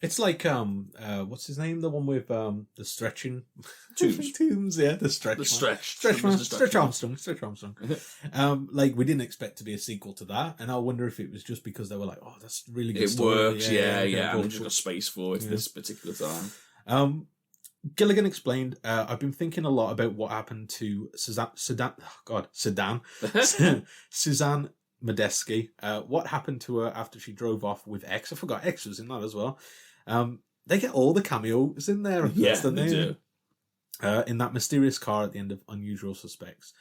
it's like what's his name? The one with the stretching tombs, yeah, the Stretch Armstrong. Like we didn't expect to be a sequel to that, and I wonder if it was just because they were like, oh, that's really good. It story. Works, yeah. And just got space for it this particular time. Gilligan explained, I've been thinking a lot about what happened to Suzanne Medeski. What happened to her after she drove off with X? I forgot X was in that as well. They get all the cameos in there. Yeah, they do. In that mysterious car at the end of Unusual Suspects.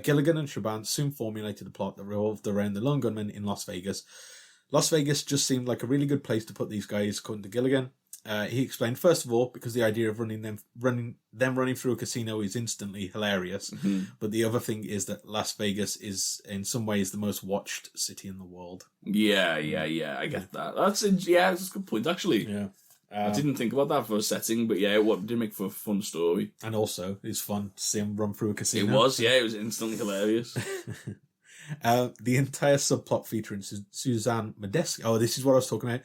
Gilligan and Shaban soon formulated a plot that revolved around the Lone Gunman in Las Vegas. Las Vegas just seemed like a really good place to put these guys, according to Gilligan. He explained, first of all, because the idea of running through a casino is instantly hilarious. Mm-hmm. But the other thing is that Las Vegas is, in some ways, the most watched city in the world. Yeah. I get that. That's a good point, actually. Yeah. I didn't think about that for a setting, but yeah, it did make for a fun story. And also, it's fun to see him run through a casino. It was instantly hilarious. The entire subplot featuring Suzanne Medeski, this is what I was talking about,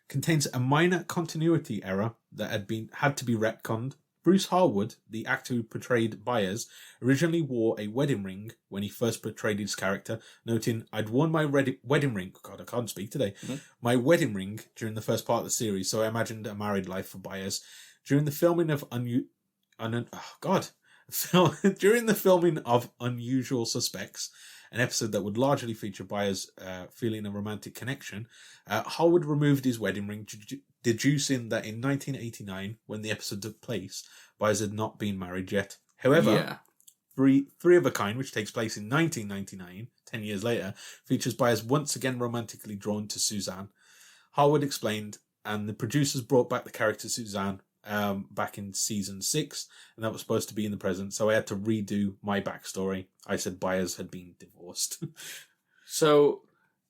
contains a minor continuity error that had to be retconned. Bruce Harwood, the actor who portrayed Byers, originally wore a wedding ring when he first portrayed his character, noting, "I'd worn my wedding ring," God, I can't speak today, "my wedding ring during the first part of the series, so I imagined a married life for Byers. During the filming of during the filming of Unusual Suspects, an episode that would largely feature Byers feeling a romantic connection, Harwood removed his wedding ring, deducing that in 1989, when the episode took place, Byers had not been married yet. However, Three of a Kind, which takes place in 1999, 10 years later, features Byers once again romantically drawn to Suzanne. Harwood explained, and the producers brought back the character Suzanne back in season 6, and that was supposed to be in the present, so I had to redo my backstory. I said Byers had been divorced. So,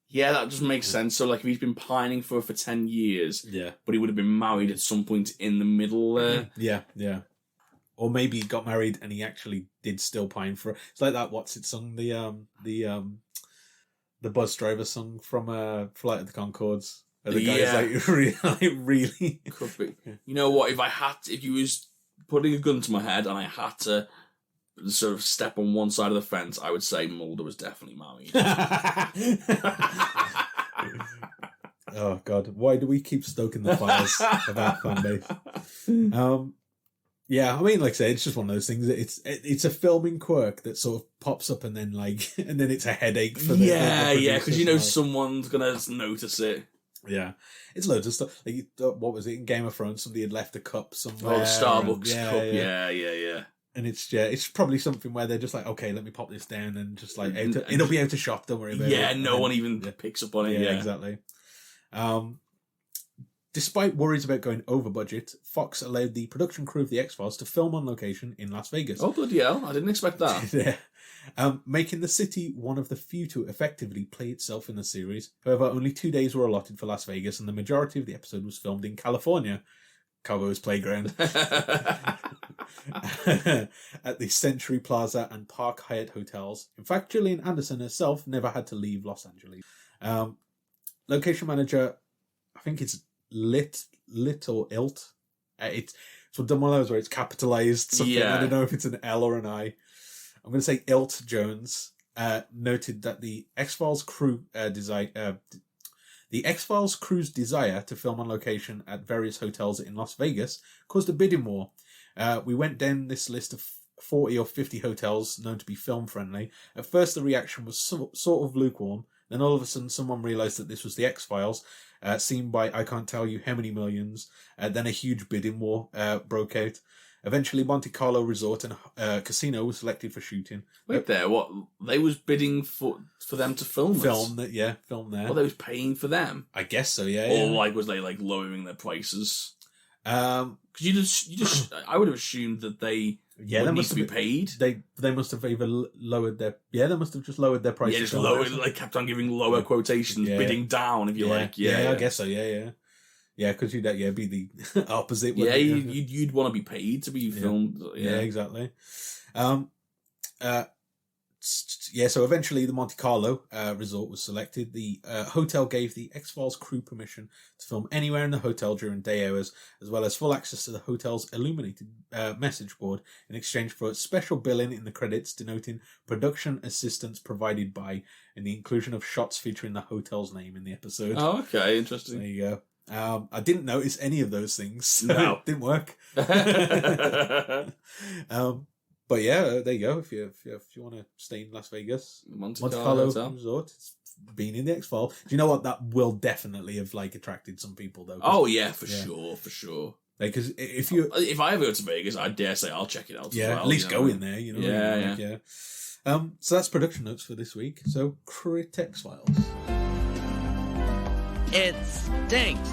yeah, that doesn't make sense. So, like, if he's been pining for her for 10 years, but he would have been married at some point in the middle there. Yeah. Or maybe he got married and he actually did still pine for her. It's like that What's It song, the bus driver song from Flight of the Conchords. The guy's really could be. You know what? If you was putting a gun to my head and I had to sort of step on one side of the fence, I would say Mulder was definitely married. Oh God! Why do we keep stoking the fires of our fan base? Yeah, I mean, like I say, it's just one of those things that it's a filming quirk that sort of pops up and then it's a headache for the because you know someone's gonna notice it. Yeah, it's loads of stuff. Like, what was it in Game of Thrones? Somebody had left a cup somewhere. Oh, the Starbucks cup. Yeah. And it's probably something where they're just like, okay, let me pop this down and just like it'll be out of shot. Don't worry about it. Yeah, no one even picks up on it. Yeah, exactly. Despite worries about going over budget, Fox allowed the production crew of The X-Files to film on location in Las Vegas. Oh, bloody hell. I didn't expect that. Yeah. Making the city one of the few to effectively play itself in the series. However, only 2 days were allotted for Las Vegas, and the majority of the episode was filmed in California. Cowboys Playground. At the Century Plaza and Park Hyatt hotels. In fact, Gillian Anderson herself never had to leave Los Angeles. Location manager, I think it's Lit or Ilt. It's one of those where it's capitalized something. I don't know if it's an L or an I. I'm going to say Ilt Jones noted that the X-Files crew the X-Files crew's desire to film on location at various hotels in Las Vegas caused a bidding war. We went down this list of 40 or 50 hotels known to be film friendly. At first, the reaction was sort of lukewarm. Then all of a sudden, someone realised that this was the X-Files, seen by I can't tell you how many millions. Then a huge bidding war broke out. Eventually, Monte Carlo Resort and Casino was selected for shooting. Wait there, what? They was bidding for them to film film there. Well, they was paying for them. I guess so, yeah. Or was they lowering their prices? Because you just, I would have assumed that they would need to be paid. They must have either lowered their. Yeah, they must have just lowered their prices. Yeah, just lowered. Kept on giving lower quotations, bidding down. If you like, yeah, I guess so. Yeah. Yeah, because you'd be the opposite. Yeah, you'd want to be paid to be filmed. Yeah, exactly. So eventually the Monte Carlo resort was selected. The hotel gave the X-Files crew permission to film anywhere in the hotel during day hours, as well as full access to the hotel's illuminated message board in exchange for special billing in the credits denoting production assistance provided by, and the inclusion of shots featuring the hotel's name in the episode. Oh, okay, interesting. There you go. I didn't notice any of those things. So no. It didn't work. But yeah, there you go. If you want to stay in Las Vegas, Monte Carlo Resort, it's been in the X-Files. Do you know what? That will definitely have attracted some people though. Oh yeah, for sure. Because if I ever go to Vegas, I dare say I'll check it out. Yeah, as well, at least go in there. Yeah. So that's production notes for this week. So Critic X-Files. It stinks.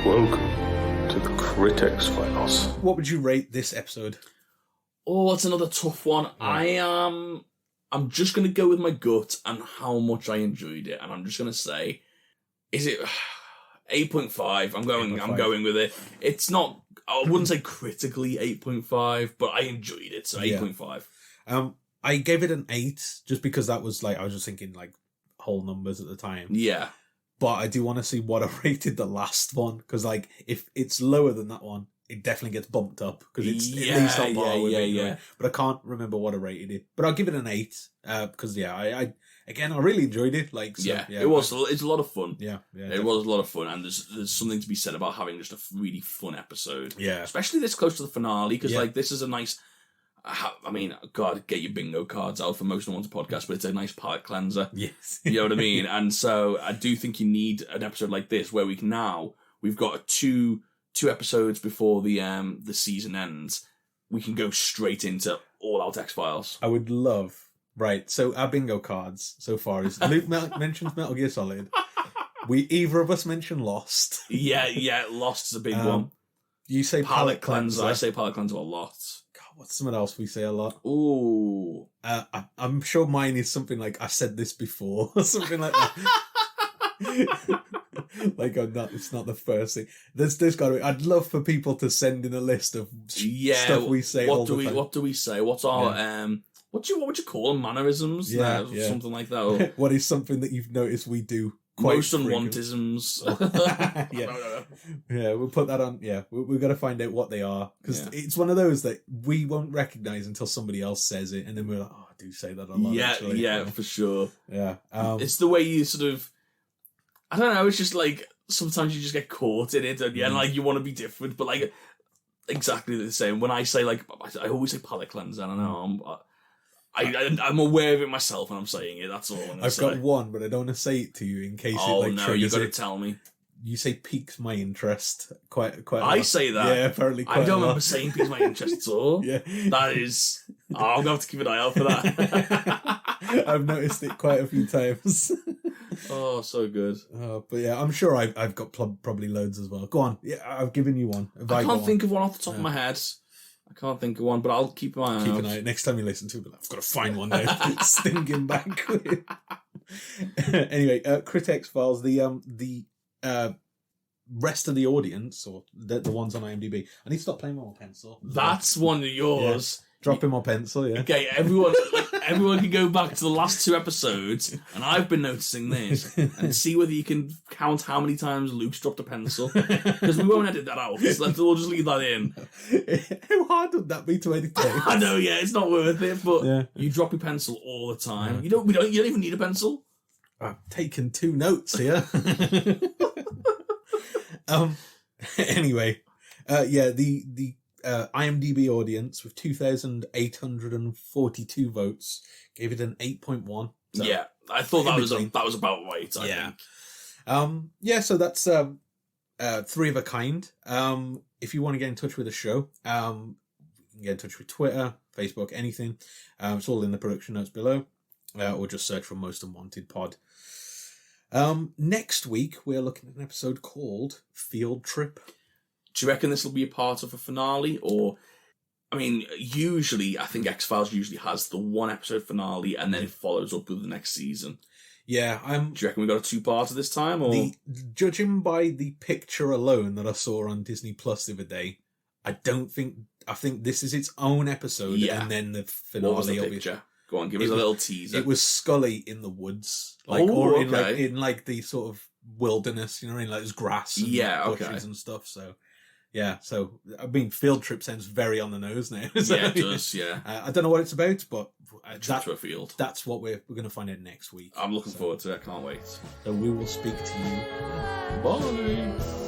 Welcome to the Critic X-Files. What would you rate this episode? Oh, it's another tough one. Yeah. I'm just going to go with my gut and how much I enjoyed it, and I'm just going to say, is it 8.5? I'm going with it. It's not. I wouldn't say critically 8.5, but I enjoyed it, so 8.5. I gave it an 8 just because that was I was just thinking whole numbers at the time. Yeah. But I do want to see what I rated the last one, because if it's lower than that one, it definitely gets bumped up because it's at least on par with it. Yeah. But I can't remember what I rated it. But I'll give it an 8 because I really enjoyed it. It was. It's a lot of fun. Yeah, it was a lot of fun, and there's something to be said about having just a really fun episode. Yeah, especially this close to the finale, because this is a nice. I mean, God, get your bingo cards out for Most Unwanted Podcast, but it's a nice palate cleanser. Yes. You know what I mean? And so I do think you need an episode like this where we've got two episodes before the season ends. We can go straight into all out X-Files. I would love. Right, so our bingo cards so far is Luke mentions Metal Gear Solid. Either of us mention Lost. Yeah, Lost is a big one. You say palate cleanser. I say palate cleanser a lot. What's something else we say a lot? Ooh. I'm sure mine is something like, I said this before, or something like that. It's not the first thing. There's got to be, I'd love for people to send in a list of stuff we say all the time. What do we say? What's our, what would you call them? Mannerisms? Yeah. Something like that. Or... What is something that you've noticed we do? Most unwantisms. Yeah, we'll put that on. Yeah, we've got to find out what they are, because it's one of those that we won't recognise until somebody else says it, and then we're like, oh, I do say that a lot. Yeah, for sure. Yeah, it's the way you sort of I don't know, it's just like, sometimes you just get caught in it, and like, you want to be different, but like, exactly the same. When I say, like, I always say palate cleanser, I don't know, I'm aware of it myself when I'm saying it, that's all I'm going to say. I've got one, but I don't want to say it to you in case it, like, no, triggers you got to it. tell me. You say piques my interest quite a lot. I say that? Yeah, apparently quite I don't a lot. remember saying piques my interest at all. Yeah. That is... I'm going to have to keep an eye out for that. I've noticed it quite a few times. Oh, so good. But yeah, I'm sure I've got probably loads as well. Go on. Yeah, I've given you one. I can't think of one off the top of my head. I can't think of one, but I'll keep an eye out. Keep an eye. Next time you listen to it, I've got to find one now. Stinking back. Anyway, Critic Files, the rest of the audience, or the ones on IMDb. I need to stop playing with my pencil. That's one of yours. Yeah. Dropping my pencil, yeah. Okay, everyone can go back to the last 2 episodes, and I've been noticing this, and see whether you can count how many times Luke's dropped a pencil. Because we won't edit that out. We'll just leave that in. How hard would that be to edit? I know, yeah, it's not worth it, but yeah. You drop your pencil all the time. Yeah. You don't even need a pencil. I've taken 2 notes here. Anyway, the IMDb audience with 2,842 votes gave it an 8.1. So yeah, I thought that was about right. I think. So that's 3 of a kind. If you want to get in touch with the show, you can get in touch with Twitter, Facebook, anything. It's all in the production notes below, or just search for Most Unwanted Pod. Next week we're looking at an episode called Field Trip. Do you reckon this will be a part of a finale, or, I mean, usually, I think X-Files usually has the 1 episode finale, and then it follows up with the next season. Yeah, do you reckon we got a 2-parter this time, or? Judging by the picture alone that I saw on Disney Plus the other day, I think this is its own episode, and then the finale. What was the picture? Go on, give us a little teaser. It was Scully in the woods, in the sort of wilderness, like there's grass and bushes and stuff. So, yeah. So, I mean, Field Trip sounds very on the nose now. So, yeah, it does. Yeah. I don't know what it's about, but to a field. That's what we're going to find out next week. I'm looking forward to it. I can't wait. So we will speak to you. Bye.